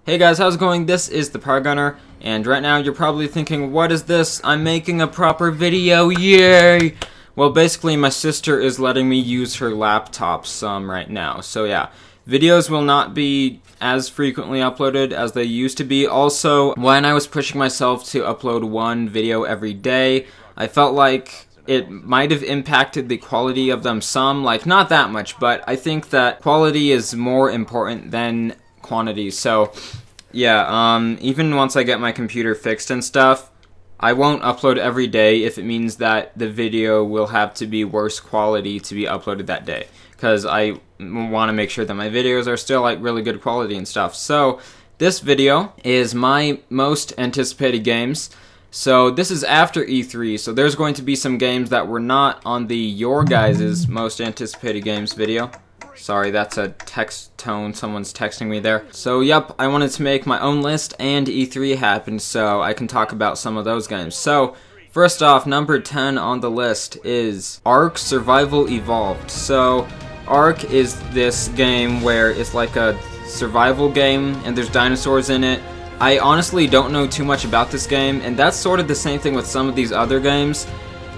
Hey guys, how's it going? This is ThePyroGunner, and right now you're probably thinking, what is this? I'm making a proper video, yay! Well, basically my sister is letting me use her laptop some right now, so yeah. Videos will not be as frequently uploaded as they used to be. Also, when I was pushing myself to upload one video every day, I felt like it might have impacted the quality of them some, like not that much, but I think that quality is more important than quantity. So yeah, even once I get my computer fixed and stuff, I won't upload every day if it means that the video will have to be worse quality to be uploaded that day, because I want to make sure that my videos are still like really good quality and stuff. So this video is my most anticipated games. So this is after E3, so there's going to be some games that were not on the your guys' most anticipated games video. Sorry, that's a text tone, someone's texting me there. So yep, I wanted to make my own list, and E3 happened, so I can talk about some of those games. So, first off, number 10 on the list is Ark Survival Evolved. So, Ark is this game where it's like a survival game, and there's dinosaurs in it. I honestly don't know too much about this game, and that's sort of the same thing with some of these other games.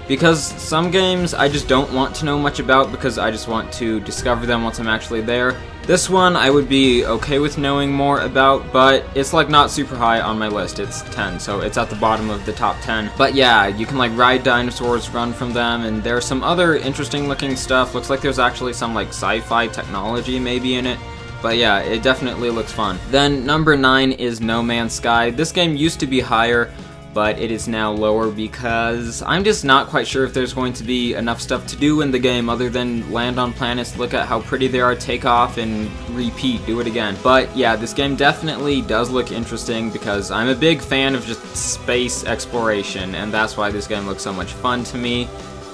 Because some games I just don't want to know much about because I just want to discover them once I'm actually there. This one I would be okay with knowing more about, but it's like not super high on my list. It's 10, so it's at the bottom of the top 10. But yeah, you can like ride dinosaurs, run from them, and there's some other interesting looking stuff. Looks like there's actually some like sci-fi technology maybe in it. But yeah, it definitely looks fun. Then number 9 is No Man's Sky. This game used to be higher, but it is now lower because I'm just not quite sure if there's going to be enough stuff to do in the game other than land on planets, look at how pretty they are, take off, and repeat, do it again. But yeah, this game definitely does look interesting because I'm a big fan of just space exploration, and that's why this game looks so much fun to me.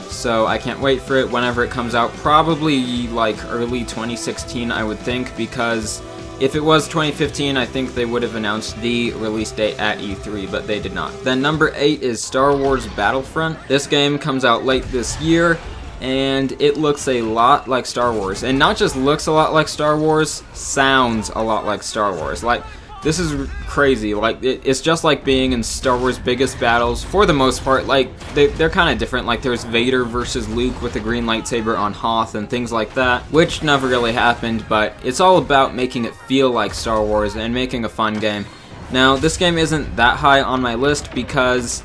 So I can't wait for it whenever it comes out, probably like early 2016 I would think, because if it was 2015, I think they would have announced the release date at E3, but they did not. Then number 8 is Star Wars Battlefront. This game comes out late this year, and it looks a lot like Star Wars. And not just looks a lot like Star Wars, sounds a lot like Star Wars. Like, this is crazy. Like, it's just like being in Star Wars' biggest battles, for the most part. Like, they're kind of different. Like, there's Vader versus Luke with a green lightsaber on Hoth and things like that, which never really happened, but it's all about making it feel like Star Wars and making a fun game. Now, this game isn't that high on my list because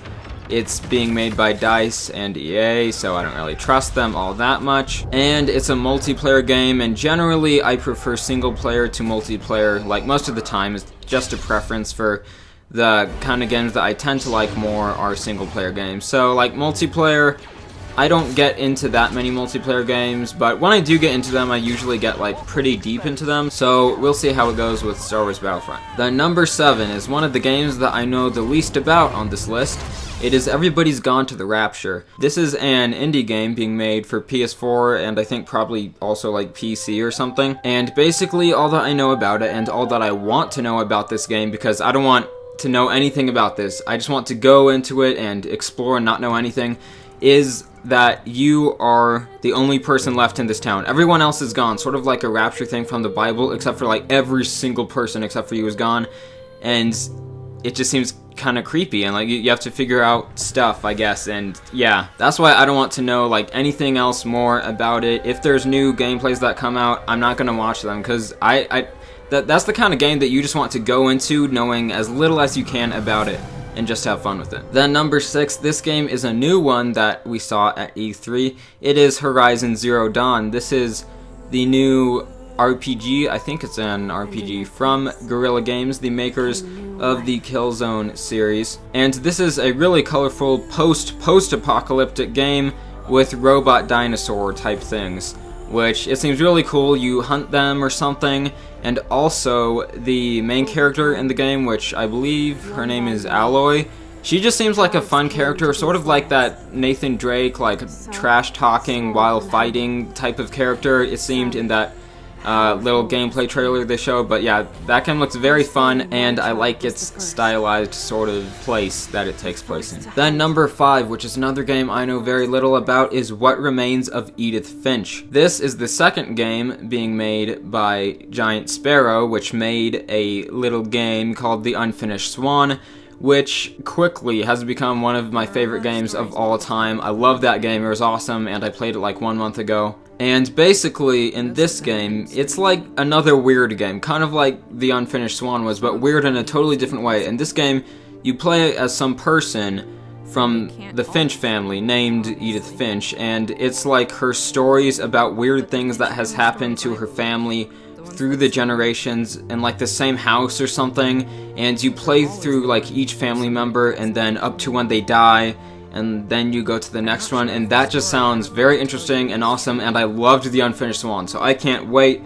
it's being made by DICE and EA, so I don't really trust them all that much. And it's a multiplayer game, and generally I prefer single player to multiplayer. Like, most of the time, it's just a preference for the kind of games that I tend to like more are single player games. So, like, multiplayer, I don't get into that many multiplayer games, but when I do get into them, I usually get like pretty deep into them, so we'll see how it goes with Star Wars Battlefront. Then number 7 is one of the games that I know the least about on this list. It is Everybody's Gone to the Rapture. This is an indie game being made for PS4 and I think probably also like PC or something. And basically all that I know about it and all that I want to know about this game, because I don't want to know anything about this, I just want to go into it and explore and not know anything, is that you are the only person left in this town. Everyone else is gone, sort of like a rapture thing from the Bible, except for like every single person except for you is gone. And it just seems kind of creepy, and like you have to figure out stuff, I guess, and yeah, that's why I don't want to know like anything else more about it. If there's new gameplays that come out, I'm not gonna watch them, because that's the kind of game that you just want to go into knowing as little as you can about it and just have fun with it. Then number 6, this game is a new one that we saw at E3. It is Horizon Zero Dawn. This is the new RPG, I think it's an RPG, from Guerrilla Games, the makers of the Killzone series. And this is a really colorful post-apocalyptic game with robot dinosaur type things, which it seems really cool. You hunt them or something, and also the main character in the game, which I believe her name is Aloy, she just seems like a fun character, sort of like that Nathan Drake, like trash-talking while fighting type of character, it seemed, in that little gameplay trailer they showed, but yeah, that game looks very fun, and I like its stylized sort of place that it takes place in. Then number 5, which is another game I know very little about, is What Remains of Edith Finch. This is the second game being made by Giant Sparrow, which made a little game called The Unfinished Swan, which quickly has become one of my favorite games of all time. I love that game, it was awesome, and I played it like 1 month ago. And basically, in this game, it's like another weird game, kind of like The Unfinished Swan was, but weird in a totally different way. In this game, you play as some person from the Finch family named Edith Finch, and it's like her stories about weird things that has happened to her family through the generations in like the same house or something, and you play through like each family member and then up to when they die, and then you go to the next one, and that just sounds very interesting and awesome, and I loved The Unfinished Swan, so I can't wait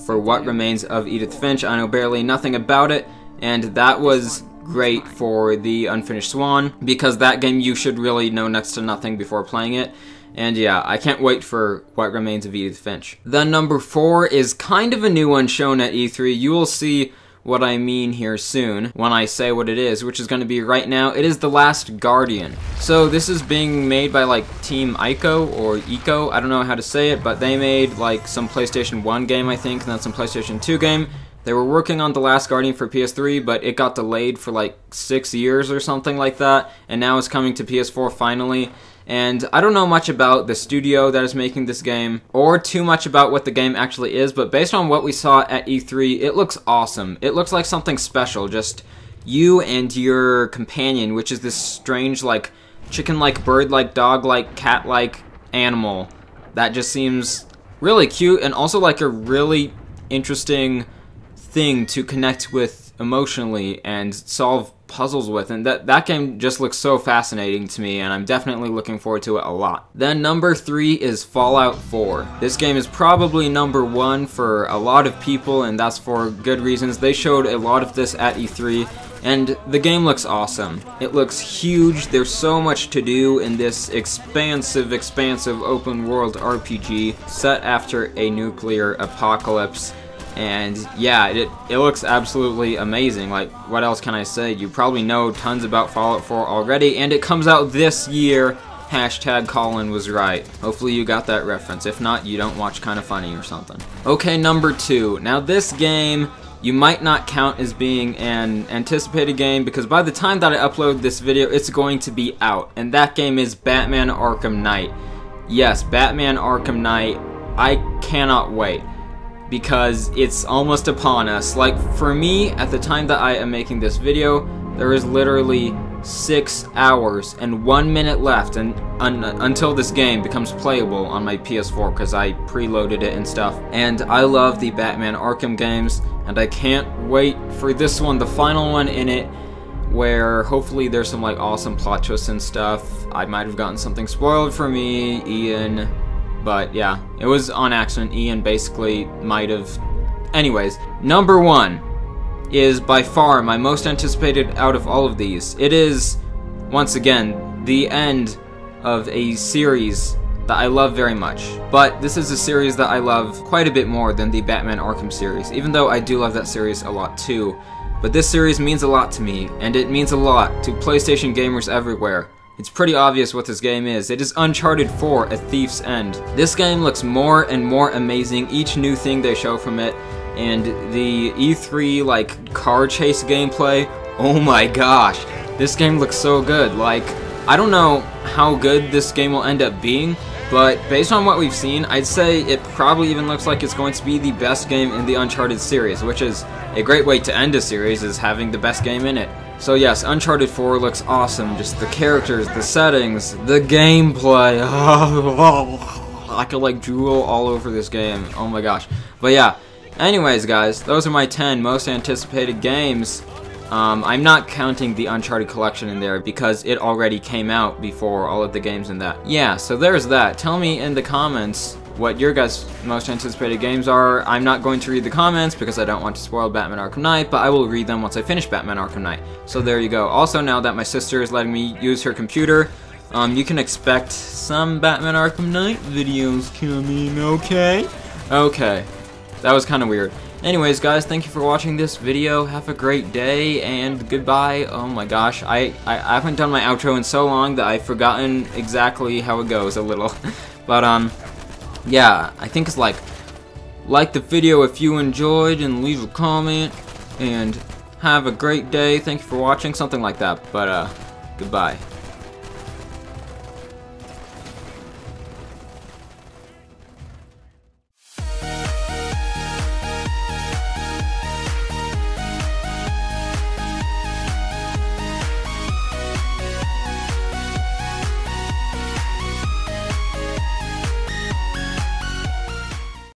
for What Remains of Edith Finch. I know barely nothing about it, and that was great for The Unfinished Swan, because that game you should really know next to nothing before playing it. And yeah, I can't wait for What Remains of Edith Finch. Then number 4 is kind of a new one shown at E3. You will see what I mean here soon when I say what it is, which is going to be right now. It is The Last Guardian. So this is being made by like Team Ico or Eco, I don't know how to say it, but they made like some PlayStation 1 game I think, and then some PlayStation 2 game. They were working on The Last Guardian for PS3, but it got delayed for like 6 years or something like that, and now it's coming to PS4 finally. And I don't know much about the studio that is making this game, or too much about what the game actually is, but based on what we saw at E3, it looks awesome. It looks like something special, just you and your companion, which is this strange, like, chicken-like, bird-like, dog-like, cat-like animal that just seems really cute, and also like a really interesting thing to connect with emotionally and solve puzzles with, and that game just looks so fascinating to me, and I'm definitely looking forward to it a lot. Then number 3 is Fallout 4. This game is probably number 1 for a lot of people, and that's for good reasons. They showed a lot of this at E3, and the game looks awesome. It looks huge. There's so much to do in this expansive open world RPG set after a nuclear apocalypse. And yeah, it looks absolutely amazing. Like, what else can I say? You probably know tons about Fallout 4 already, and it comes out this year. Hashtag Colin was right. Hopefully you got that reference. If not, you don't watch Kinda Funny or something. Okay, number 2. Now this game you might not count as being an anticipated game, because by the time that I upload this video, it's going to be out. And that game is Batman Arkham Knight. Yes, Batman Arkham Knight. I cannot wait, because it's almost upon us. Like, for me, at the time that I am making this video, there is literally 6 hours and 1 minute left until this game becomes playable on my PS4, because I preloaded it and stuff. And I love the Batman Arkham games, and I can't wait for this one, the final one in it, where hopefully there's some like awesome plot twists and stuff. I might have gotten something spoiled for me, Ian. But yeah, it was on accident. Ian basically might have. Anyways, number 1 is by far my most anticipated out of all of these. It is, once again, the end of a series that I love very much. But this is a series that I love quite a bit more than the Batman Arkham series, even though I do love that series a lot too. But this series means a lot to me, and it means a lot to PlayStation gamers everywhere. It's pretty obvious what this game is. It is Uncharted 4: A Thief's End. This game looks more and more amazing, each new thing they show from it, and the E3 like car chase gameplay, oh my gosh, this game looks so good. Like, I don't know how good this game will end up being, but based on what we've seen, I'd say it probably even looks like it's going to be the best game in the Uncharted series, which is a great way to end a series, is having the best game in it. So yes, Uncharted 4 looks awesome. Just the characters, the settings, the gameplay. I could like drool all over this game. Oh my gosh. But yeah, anyways guys, those are my 10 most anticipated games. I'm not counting the Uncharted collection in there because it already came out before all of the games in that. Yeah, so there's that. Tell me in the comments what your guys' most anticipated games are. I'm not going to read the comments because I don't want to spoil Batman Arkham Knight, but I will read them once I finish Batman Arkham Knight. So there you go. Also, now that my sister is letting me use her computer, you can expect some Batman Arkham Knight videos coming, okay? Okay. That was kind of weird. Anyways, guys, thank you for watching this video. Have a great day, and goodbye. Oh my gosh, I haven't done my outro in so long that I've forgotten exactly how it goes a little. But, yeah, I think it's like the video if you enjoyed, and leave a comment, and have a great day. Thank you for watching, something like that. But, goodbye.